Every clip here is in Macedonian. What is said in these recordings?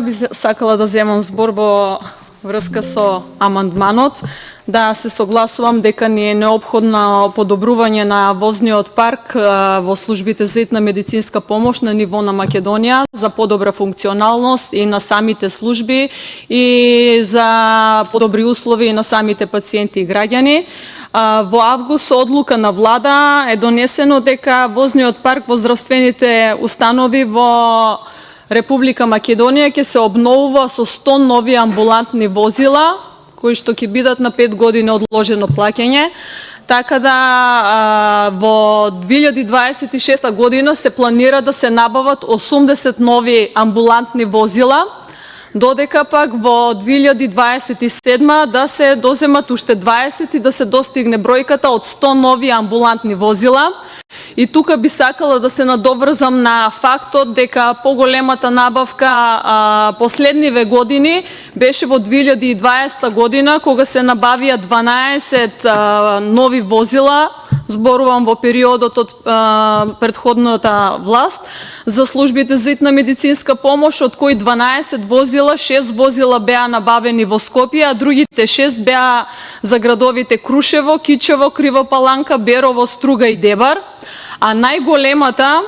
би сакала да земам збор во врска со амандманот. Да, се согласувам дека ни е неопходно подобрување на возниот парк во службите за итна медицинска помош на ниво на Македонија за подобра функционалност и на самите служби и за подобри услови на самите пациенти и граѓани. Во август одлука на влада е донесено дека возниот парк во здравствените установи во Република Македонија ќе се обновува со 100 нови амбулантни возила, кои што ќе бидат на 5 години одложено плаќање. Така да во 2026 година се планира да се набават 80 нови амбулантни возила, додека пак во 2027 да се доземат уште 20 и да се достигне бројката од 100 нови амбулантни возила. И тука би сакала да се надоврзам на фактот дека поголемата набавка последниве години беше во 2020 година, кога се набавија 12 нови возила, зборувам во периодот од претходната власт, за службите за итна медицинска помош, од кои 12 возила, 6 возила беа набавени во Скопје, а другите 6 беа за градовите Крушево, Кичево, Кривопаланка, Берово, Струга и Дебар. А најголемата,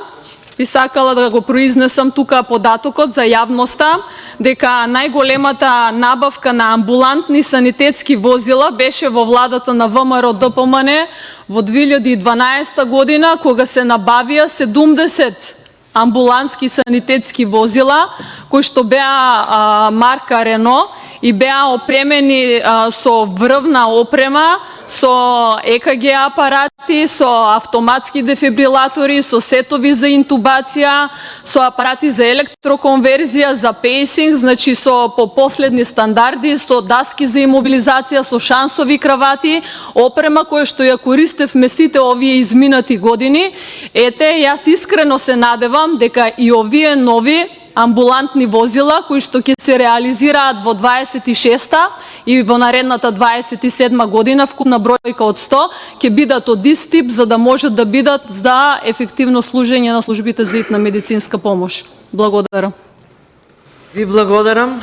би сакала да го произнесам тука податокот за јавноста, дека најголемата набавка на амбулантни санитетски возила беше во владата на ВМРО ДПМН во 2012 година, кога се набавија 70 амбулантски санитетски возила, кои што беа марка Рено и беа опремени со врвна опрема, со ЕКГ апарати, со автоматски дефибрилатори, со сетови за интубација, со апарати за електроконверзија, за пейсинг, значи со по последни стандарди, со даски за имобилизација, со шансови кравати, опрема која што ја користевме сите овие изминати години. Ете, јас искрено се надевам дека и овие нови амбулантни возила, кои што ќе се реализираат во 26-та и во наредната 27 година, вкупна бројка од 100, ќе бидат од ист тип, за да можат да бидат за ефективно служење на службите за итна медицинска помош. Благодарам. Ви благодарам.